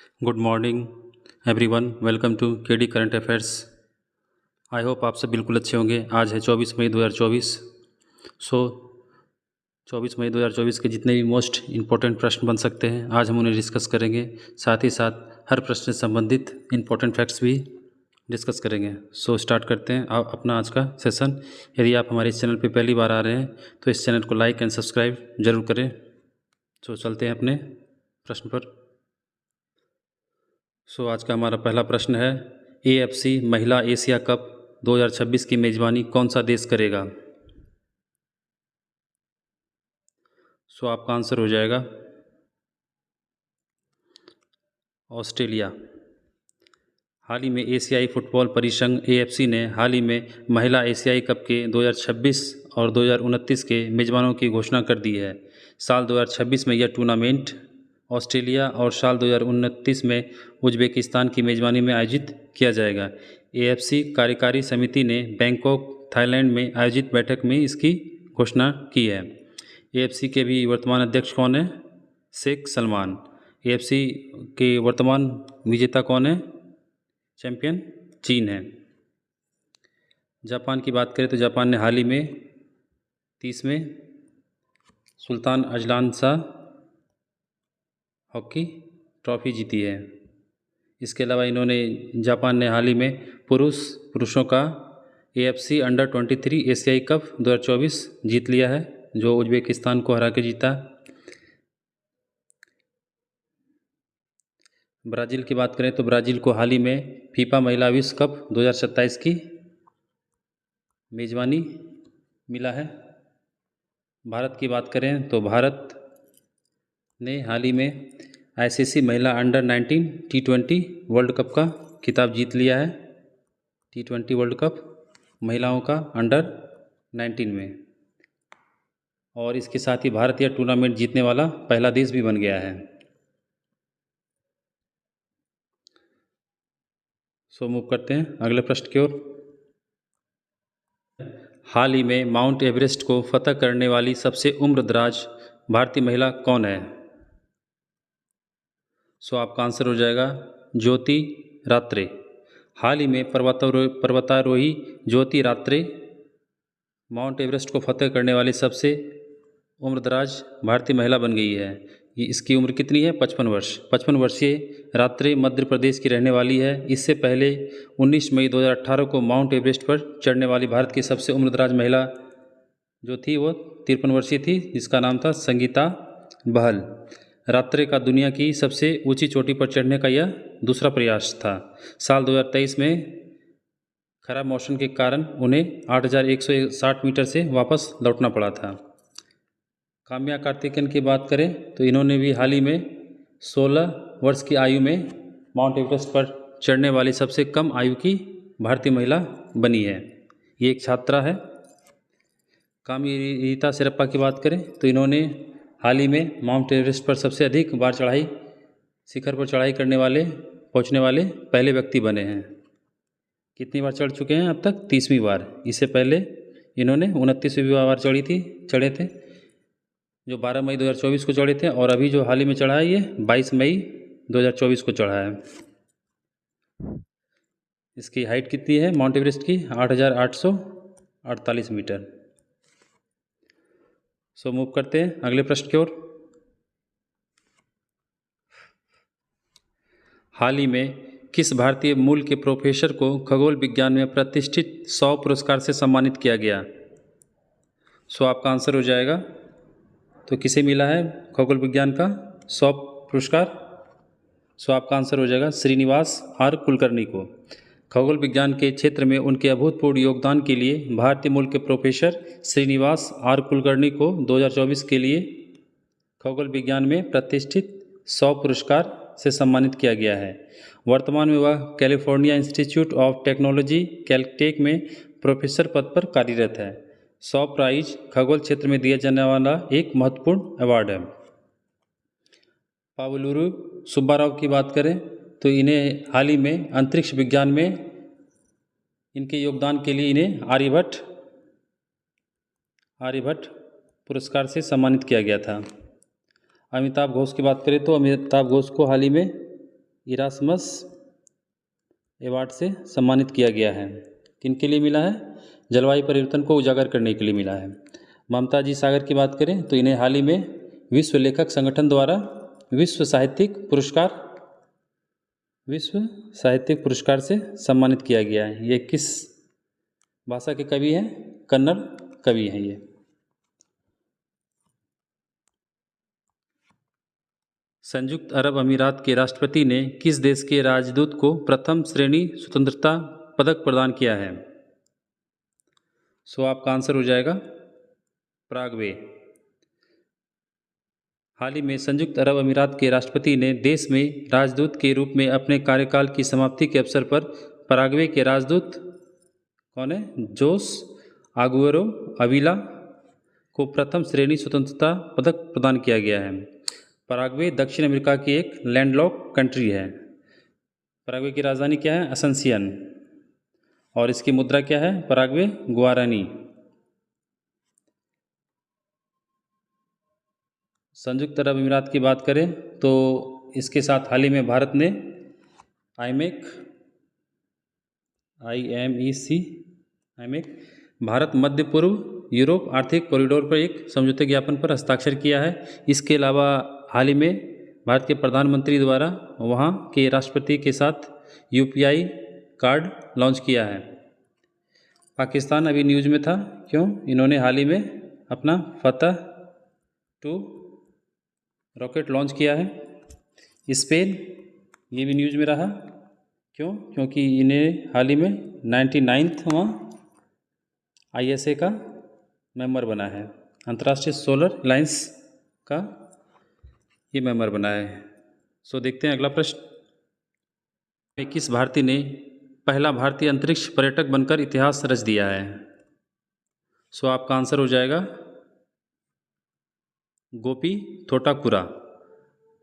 Good morning everyone. Welcome to KD current affairs. I hope आप सब बिल्कुल अच्छे होंगे। आज है 24 मई 2024। सो 24 मई 2024 के जितने भी मोस्ट इम्पोर्टेंट प्रश्न बन सकते हैं आज हम उन्हें डिस्कस करेंगे। साथ ही साथ हर प्रश्न से संबंधित इम्पोर्टेंट फैक्ट्स भी डिस्कस करेंगे। सो स्टार्ट करते हैं आप अपना आज का सेशन। यदि आप हमारे इस चैनल पर पहली बार आ रहे हैं तो इस चैनल को लाइक एंड सब्सक्राइब जरूर करें। सो चलते हैं अपने प्रश्न पर। आज का हमारा पहला प्रश्न है, AFC महिला एशिया कप 2026 की मेज़बानी कौन सा देश करेगा? आपका आंसर हो जाएगा ऑस्ट्रेलिया। हाल ही में एशियाई फुटबॉल परिसंघ AFC ने हाल ही में महिला एशियाई कप के 2026 और 2029 के मेज़बानों की घोषणा कर दी है। साल 2026 में यह टूर्नामेंट ऑस्ट्रेलिया और साल 2029 में उज़्बेकिस्तान की मेज़बानी में आयोजित किया जाएगा। AFC कार्यकारी समिति ने बैंकॉक थाईलैंड में आयोजित बैठक में इसकी घोषणा की है। AFC के भी वर्तमान अध्यक्ष कौन है? शेख सलमान। AFC के वर्तमान विजेता कौन है? चैंपियन चीन है। जापान की बात करें तो जापान ने हाल ही में 30वें Sultan Azlan Shah hockey trophy जीती है। इसके अलावा इन्होंने जापान ने हाल ही में पुरुषों का AFC अंडर-23 एशियाई कप 2024 जीत लिया है, जो उज़्बेकिस्तान को हरा के जीता। ब्राज़ील की बात करें तो ब्राज़ील को हाल ही में फीफा महिला विश्व कप 2027 की मेज़बानी मिला है। भारत की बात करें तो भारत ने हाल ही में ICC महिला अंडर-19 T20 वर्ल्ड कप का खिताब जीत लिया है। T20 वर्ल्ड कप महिलाओं का अंडर-19 में, और इसके साथ ही भारत यह टूर्नामेंट जीतने वाला पहला देश भी बन गया है। मूव करते हैं अगले प्रश्न की ओर। हाल ही में माउंट एवरेस्ट को फतह करने वाली सबसे उम्रदराज भारतीय महिला कौन है? आपका आंसर हो जाएगा ज्योति रात्रे। हाल ही में पर्वतारोही ज्योति रात्रे माउंट एवरेस्ट को फतह करने वाली सबसे उम्रदराज भारतीय महिला बन गई है। इसकी उम्र कितनी है? 55 वर्ष। 55 वर्षीय रात्रे मध्य प्रदेश की रहने वाली है। इससे पहले 19 मई 2018 को माउंट एवरेस्ट पर चढ़ने वाली भारत की सबसे उम्रदराज महिला जो थी वो 53 वर्षीय थी, जिसका नाम था संगीता बहल। रात्रे का दुनिया की सबसे ऊंची चोटी पर चढ़ने का यह दूसरा प्रयास था। साल 2023 में खराब मौसम के कारण उन्हें 8,160 मीटर से वापस लौटना पड़ा था। काम्या कार्तिकेयन की बात करें तो इन्होंने भी हाल ही में 16 वर्ष की आयु में माउंट एवरेस्ट पर चढ़ने वाली सबसे कम आयु की भारतीय महिला बनी है। ये एक छात्रा है। कामिता शेरप्पा की बात करें तो इन्होंने हाल ही में माउंट एवरेस्ट पर सबसे अधिक बार शिखर पर चढ़ाई पहुंचने वाले पहले व्यक्ति बने हैं। कितनी बार चढ़ चुके हैं अब तक? 30वीं बार। इससे पहले इन्होंने 29वीं बार चढ़े थे, जो 12 मई 2024 को चढ़े थे, और अभी जो हाल ही में चढ़ा है ये 22 मई 2024 को चढ़ा है। इसकी हाइट कितनी है माउंट एवरेस्ट की? 8,848 मीटर। मूव करते हैं अगले प्रश्न की ओर। हाल ही में किस भारतीय मूल के प्रोफेसर को खगोल विज्ञान में प्रतिष्ठित 100 पुरस्कार से सम्मानित किया गया? आपका आंसर हो जाएगा, तो किसे मिला है खगोल विज्ञान का 100 पुरस्कार? आपका आंसर हो जाएगा श्रीनिवास आर कुलकर्णी को। खगोल विज्ञान के क्षेत्र में उनके अभूतपूर्व योगदान के लिए भारतीय मूल के प्रोफेसर श्रीनिवास आर कुलकर्णी को 2024 के लिए खगोल विज्ञान में प्रतिष्ठित 100 पुरस्कार से सम्मानित किया गया है। वर्तमान में वह California institute of technology Caltech में प्रोफेसर पद पर कार्यरत है। 100 प्राइज खगोल क्षेत्र में दिया जाने वाला एक महत्वपूर्ण अवार्ड है। पावलुरु सुब्बाराव की बात करें तो इन्हें हाल ही में अंतरिक्ष विज्ञान में इनके योगदान के लिए इन्हें आर्यभट्ट पुरस्कार से सम्मानित किया गया था। अमिताभ घोष की बात करें तो अमिताभ घोष को हाल ही में इरास्मस अवार्ड से सम्मानित किया गया है। किन के लिए मिला है? जलवायु परिवर्तन को उजागर करने के लिए मिला है। ममता जी सागर की बात करें तो इन्हें हाल ही में विश्व लेखक संगठन द्वारा विश्व साहित्यिक पुरस्कार से सम्मानित किया गया है। ये किस भाषा के कवि हैं? कन्नड़ कवि हैं ये। संयुक्त अरब अमीरात के राष्ट्रपति ने किस देश के राजदूत को प्रथम श्रेणी स्वतंत्रता पदक प्रदान किया है? सो आपका आंसर हो जाएगा पराग्वे। हाल ही में संयुक्त अरब अमीरात के राष्ट्रपति ने देश में राजदूत के रूप में अपने कार्यकाल की समाप्ति के अवसर पर पराग्वे के राजदूत कौन है? जोस आगुएरो अविला को प्रथम श्रेणी स्वतंत्रता पदक प्रदान किया गया है। पराग्वे दक्षिण अमेरिका की एक लैंडलॉक कंट्री है। पराग्वे की राजधानी क्या है? असंसियन। और इसकी मुद्रा क्या है? Paraguay Guarani. संयुक्त अरब अमीरात की बात करें तो इसके साथ हाल ही में भारत ने आईमेक भारत मध्य पूर्व यूरोप आर्थिक कॉरिडोर पर एक समझौते ज्ञापन पर हस्ताक्षर किया है। इसके अलावा हाल ही में भारत के प्रधानमंत्री द्वारा वहाँ के राष्ट्रपति के साथ यूपीआई कार्ड लॉन्च किया है। पाकिस्तान अभी न्यूज़ में था, क्यों? इन्होंने हाल ही में अपना फतह 2 रॉकेट लॉन्च किया है। स्पेन ये भी न्यूज़ में रहा, क्यों? क्योंकि इन्हें हाल ही में 99वां ISA का मेंबर बना है। अंतर्राष्ट्रीय सोलर अलायंस का ये मेंबर बना है। सो देखते हैं अगला प्रश्न। किस भारतीय ने पहला भारतीय अंतरिक्ष पर्यटक बनकर इतिहास रच दिया है? सो आपका आंसर हो जाएगा गोपी थोटाकुरा।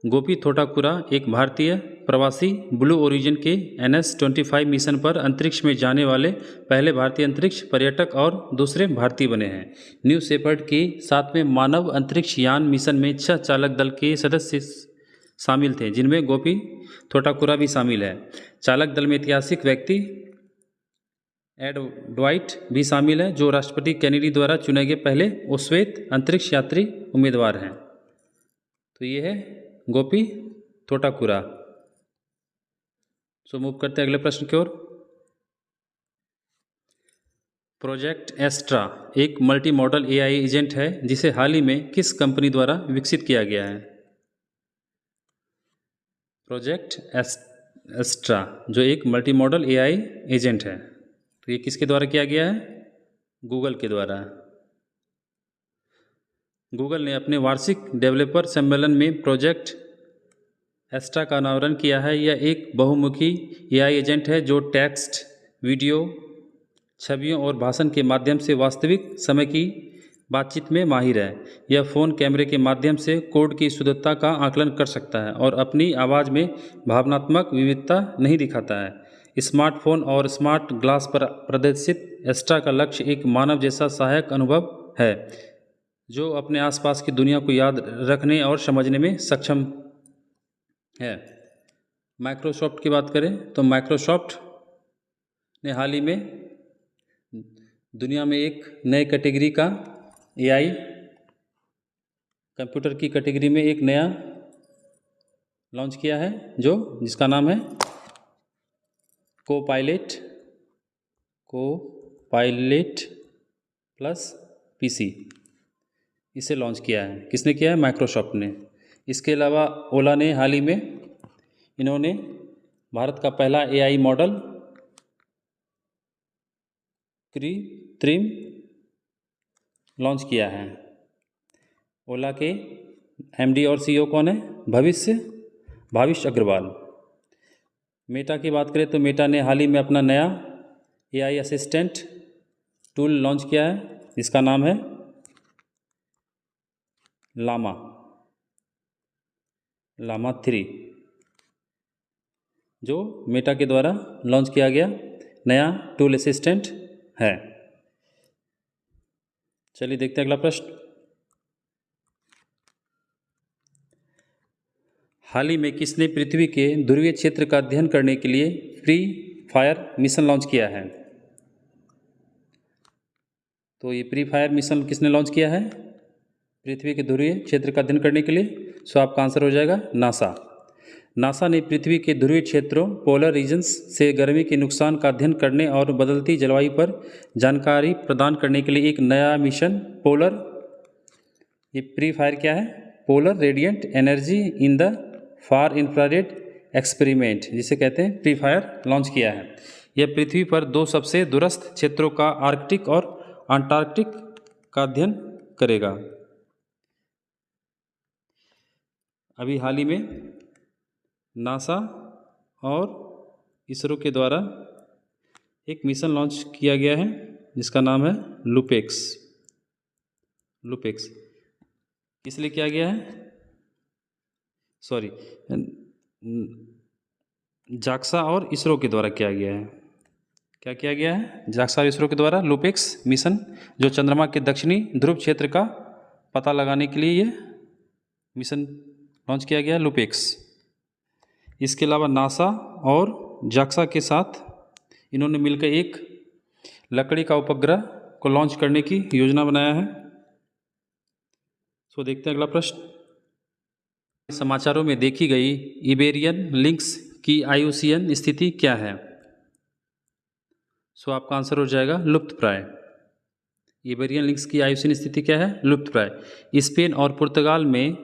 गोपी थोटाकुरा एक भारतीय प्रवासी ब्लू ओरिजिन के NS-25 मिशन पर अंतरिक्ष में जाने वाले पहले भारतीय अंतरिक्ष पर्यटक और दूसरे भारतीय बने हैं। न्यू शेपर्ड के 7वें मानव अंतरिक्ष यान मिशन में 6 चालक दल के सदस्य शामिल थे, जिनमें गोपी थोटाकुरा भी शामिल है। चालक दल में ऐतिहासिक व्यक्ति एड ड्वाइट भी शामिल है, जो राष्ट्रपति कैनेडी द्वारा चुने गए पहले ओश्वेत अंतरिक्ष यात्री उम्मीदवार हैं। तो ये है गोपी थोटाकुरा। सो मूव करते हैं अगले प्रश्न की ओर। प्रोजेक्ट एस्ट्रा एक मल्टी मॉडल AI एजेंट है, जिसे हाल ही में किस कंपनी द्वारा विकसित किया गया है? प्रोजेक्ट एस्ट्रा जो एक मल्टी मॉडल AI एजेंट है, तो ये किसके द्वारा किया गया है? गूगल के द्वारा। गूगल ने अपने वार्षिक डेवलपर सम्मेलन में प्रोजेक्ट एस्ट्रा का अनावरण किया है। यह एक बहुमुखी AI एजेंट है जो टेक्स्ट, वीडियो, छवियों और भाषण के माध्यम से वास्तविक समय की बातचीत में माहिर है। यह फ़ोन कैमरे के माध्यम से कोड की शुद्धता का आकलन कर सकता है और अपनी आवाज़ में भावनात्मक विविधता नहीं दिखाता है। स्मार्टफोन और स्मार्ट ग्लास पर प्रदर्शित एस्ट्रा का लक्ष्य एक मानव जैसा सहायक अनुभव है, जो अपने आसपास की दुनिया को याद रखने और समझने में सक्षम है। माइक्रोसॉफ्ट की बात करें तो माइक्रोसॉफ्ट ने हाल ही में दुनिया में एक नए कैटेगरी का AI कंप्यूटर की कैटेगरी में एक नया लॉन्च किया है, जिसका नाम है कोपायलट प्लस PC। इसे लॉन्च किया है। किसने किया है? माइक्रोसॉफ्ट ने। इसके अलावा ओला ने हाल ही में इन्होंने भारत का पहला AI मॉडल कृत्रिम लॉन्च किया है। ओला के MD और CEO कौन है? भाविश अग्रवाल। मेटा की बात करें तो मेटा ने हाल ही में अपना नया AI असिस्टेंट टूल लॉन्च किया है, जिसका नाम है लामा 3, जो मेटा के द्वारा लॉन्च किया गया नया टूल असिस्टेंट है। चलिए देखते हैं अगला प्रश्न। हाल ही में किसने पृथ्वी के ध्रुवीय क्षेत्र का अध्ययन करने के लिए फ्री फायर मिशन लॉन्च किया है? तो ये फ्री फायर मिशन किसने लॉन्च किया है पृथ्वी के ध्रुवीय क्षेत्र का अध्ययन करने के लिए? सो आपका आंसर हो जाएगा नासा। नासा ने पृथ्वी के ध्रुवीय क्षेत्रों पोलर रीजन्स से गर्मी के नुकसान का अध्ययन करने और बदलती जलवायु पर जानकारी प्रदान करने के लिए एक नया मिशन पोलर, ये फ्री फायर क्या है? Polar radiant energy in the far infrared experiment, जिसे कहते हैं फ्री फायर, लॉन्च किया है। यह पृथ्वी पर दो सबसे दूरस्थ क्षेत्रों का आर्कटिक और अंटार्कटिक का अध्ययन करेगा। अभी हाल ही में नासा और इसरो के द्वारा एक मिशन लॉन्च किया गया है जिसका नाम है लुपेक्स। लुपेक्स किस लिए किया गया है? सॉरी, जाक्सा और इसरो के द्वारा किया गया है। क्या किया गया है? जाक्सा और इसरो के द्वारा लुपेक्स मिशन, जो चंद्रमा के दक्षिणी ध्रुव क्षेत्र का पता लगाने के लिए ये मिशन लॉन्च किया गया है, लुपेक्स। इसके अलावा नासा और जाक्सा के साथ इन्होंने मिलकर एक लकड़ी का उपग्रह को लॉन्च करने की योजना बनाया है। सो देखते हैं अगला प्रश्न। समाचारों में देखी गई इबेरियन लिंक्स की आयुसीएन स्थिति क्या है? सो आपका आंसर हो जाएगा लुप्तप्राय। इबेरियन लिंक्स की आयुसीएन स्थिति क्या है? लुप्तप्राय। स्पेन और पुर्तगाल में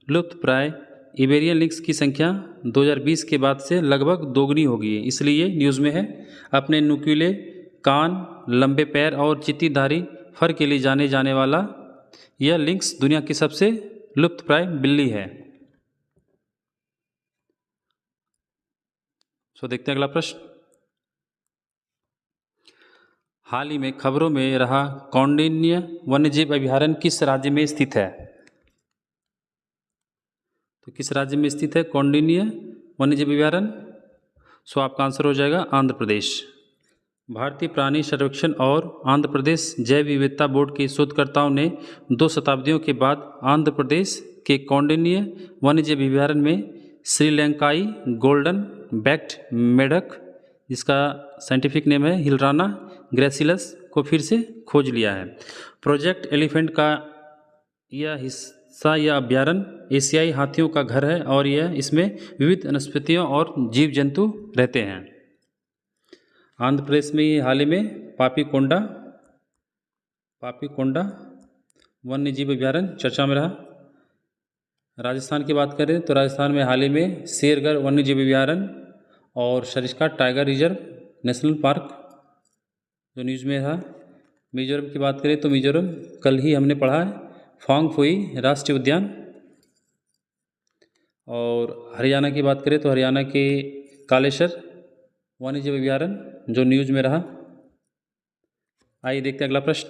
लुप्तप्राय इबेरियन लिंक्स की संख्या 2020 के बाद से लगभग दोगुनी हो गई है, इसलिए न्यूज़ में है। अपने नुकीले कान, लंबे पैर और चित्तीधारी फर के लिए जाने जाने वाला यह लिंक्स दुनिया की सबसे लुप्तप्राय बिल्ली है। सो देखते हैं अगला प्रश्न। हाल ही में खबरों में रहा कौंडिन्य वन्यजीव अभयारण्य किस राज्य में स्थित है? तो किस राज्य में स्थित है कौंडिन्य वन्यजीव अभयारण्य? सो आपका आंसर हो जाएगा आंध्र प्रदेश। भारतीय प्राणी सर्वेक्षण और आंध्र प्रदेश जैव विविधता बोर्ड के शोधकर्ताओं ने 2 शताब्दियों के बाद आंध्र प्रदेश के कौंडिन्य वन्यजीव अभयारण्य में श्रीलंकाई गोल्डन बैक्ड मेढक, जिसका साइंटिफिक नेम है हिलराना ग्रेसिलस, को फिर से खोज लिया है। प्रोजेक्ट एलिफेंट का यह हिस्सा, यह अभयारण्य एशियाई हाथियों का घर है और यह इसमें विविध वनस्पतियों और जीव जंतु रहते हैं। आंध्र प्रदेश में ये हाल ही में पापीकोंडा वन्यजीव अभयारण्य चर्चा में रहा। राजस्थान की बात करें तो राजस्थान में हाल ही में शेरगढ़ वन्यजीव अभयारण्य और Sariska tiger reserve national park जो न्यूज़ में रहा। मिजोरम की बात करें तो मिजोरम कल ही हमने पढ़ा है फांगफुई राष्ट्रीय उद्यान। और हरियाणा की बात करें तो हरियाणा के कालेसर वन्यजीव अभयारण्य जो न्यूज़ में रहा। आइए देखते हैं अगला प्रश्न।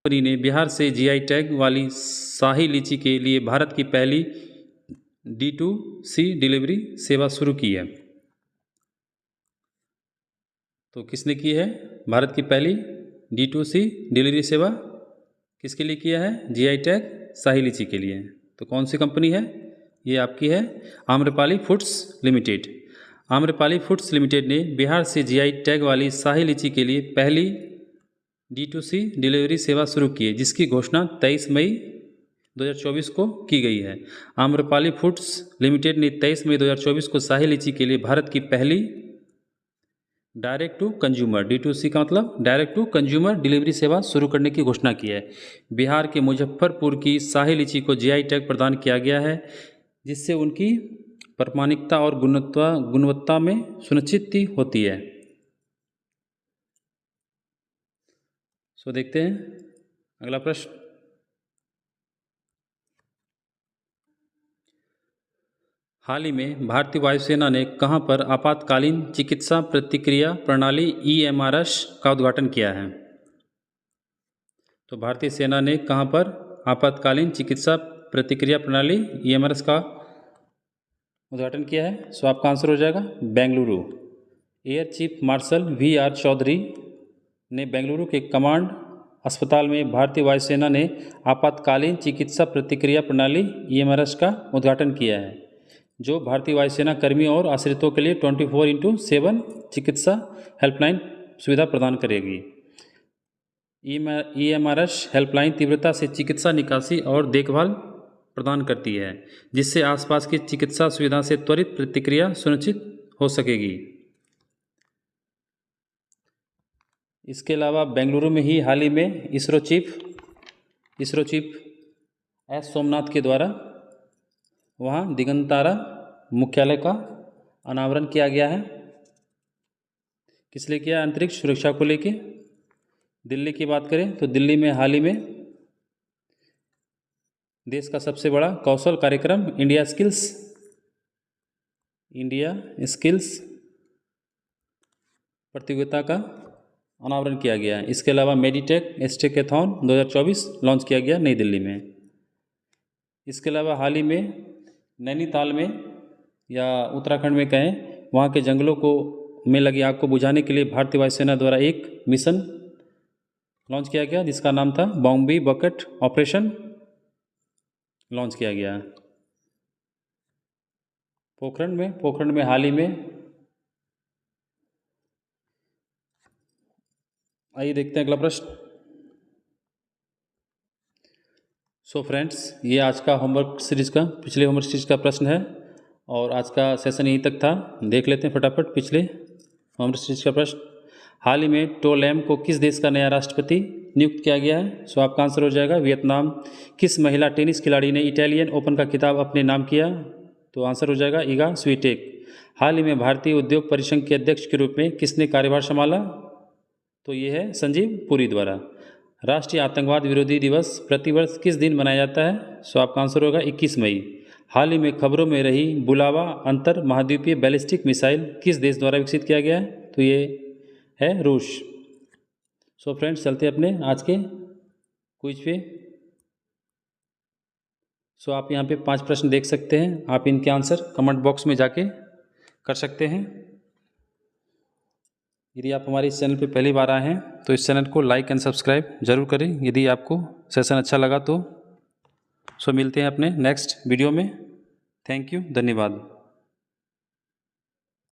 कंपनी ने बिहार से जीआई टैग वाली शाही लीची के लिए भारत की पहली D2C डिलीवरी सेवा शुरू की है। तो किसने की है भारत की पहली D2C डिलीवरी सेवा? किसके लिए किया है? जीआई टैग शाही लीची के लिए। तो कौन सी कंपनी है? ये आपकी है Amrapali foods limited. Amrapali foods limited ने बिहार से जीआई टैग वाली शाही लीची के लिए पहली D2C डिलीवरी सेवा शुरू की है, जिसकी घोषणा 23 मई 2024 को की गई है। आम्रपाली फूड्स लिमिटेड ने 23 मई 2024 को शाही लीची के लिए भारत की पहली डायरेक्ट टू कंज्यूमर, D2C का मतलब डायरेक्ट टू कंज्यूमर डिलीवरी सेवा शुरू करने की घोषणा की है। बिहार के मुजफ्फरपुर की शाही लीची को जीआई टैग प्रदान किया गया है, जिससे उनकी प्रामाणिकता और गुणवत्ता में सुनिश्चित होती है। सो देखते हैं अगला प्रश्न। हाल ही में भारतीय वायुसेना ने कहां पर आपातकालीन चिकित्सा प्रतिक्रिया प्रणाली EMRS का उद्घाटन किया है? तो भारतीय सेना ने कहां पर आपातकालीन चिकित्सा प्रतिक्रिया प्रणाली EMRS का उद्घाटन किया है? सो आपका आंसर हो जाएगा Bengaluru. Air chief marshal VR Chaudhary ने बेंगलुरु के कमांड अस्पताल में भारतीय वायुसेना ने आपातकालीन चिकित्सा प्रतिक्रिया प्रणाली EMRS का उद्घाटन किया है, जो भारतीय वायुसेना कर्मियों और आश्रितों के लिए 24/7 चिकित्सा हेल्पलाइन सुविधा प्रदान करेगी। EMRS हेल्पलाइन तीव्रता से चिकित्सा निकासी और देखभाल प्रदान करती है, जिससे आसपास की चिकित्सा सुविधा से त्वरित प्रतिक्रिया सुनिश्चित हो सकेगी। इसके अलावा बेंगलुरु में ही हाल ही में इसरो चीफ एस सोमनाथ के द्वारा वहाँ दिगंतरा मुख्यालय का अनावरण किया गया है। किस लिए किया? अंतरिक्ष सुरक्षा को लेके। दिल्ली की बात करें तो दिल्ली में हाल ही में देश का सबसे बड़ा कौशल कार्यक्रम इंडिया स्किल्स प्रतियोगिता का अनावरण किया गया है। इसके अलावा मेडिटेक एस्टेकेथॉन 2024 लॉन्च किया गया नई दिल्ली में। इसके अलावा हाल ही में नैनीताल में या उत्तराखंड में कहें, वहाँ के जंगलों में लगी आग को बुझाने के लिए भारतीय वायुसेना द्वारा एक मिशन लॉन्च किया गया, जिसका नाम था बॉम्बी बकेट ऑपरेशन लॉन्च किया गया। पोखरण में हाल ही में, आइए देखते हैं अगला प्रश्न। सो फ्रेंड्स, ये आज का होमवर्क सीरीज का पिछले होमवर्क सीरीज का प्रश्न है और आज का सेशन यहीं तक था। देख लेते हैं फटाफट पिछले होमवर्क सीरीज का प्रश्न। हाल ही में टो लैम को किस देश का नया राष्ट्रपति नियुक्त किया गया है? सो आपका आंसर हो जाएगा वियतनाम। किस महिला टेनिस खिलाड़ी ने इटालियन ओपन का खिताब अपने नाम किया? तो आंसर हो जाएगा इगा स्वीटेक। हाल ही में भारतीय उद्योग परिसंघ के अध्यक्ष के रूप में किसने कार्यभार संभाला? तो ये है संजीव पुरी द्वारा। राष्ट्रीय आतंकवाद विरोधी दिवस प्रतिवर्ष किस दिन मनाया जाता है? सो आपका आंसर होगा 21 मई। हाल ही में खबरों में रही बुलावा अंतर महाद्वीपीय बैलिस्टिक मिसाइल किस देश द्वारा विकसित किया गया है? तो ये है रूस। सो फ्रेंड्स, चलते हैं अपने आज के क्विज पे। सो आप यहाँ पे 5 प्रश्न देख सकते हैं, आप इनके आंसर कमेंट बॉक्स में जाके कर सकते हैं। यदि आप हमारे इस चैनल पे पहली बार आए हैं तो इस चैनल को लाइक एंड सब्सक्राइब जरूर करें यदि आपको सेशन अच्छा लगा तो। सो मिलते हैं अपने नेक्स्ट वीडियो में। थैंक यू, धन्यवाद।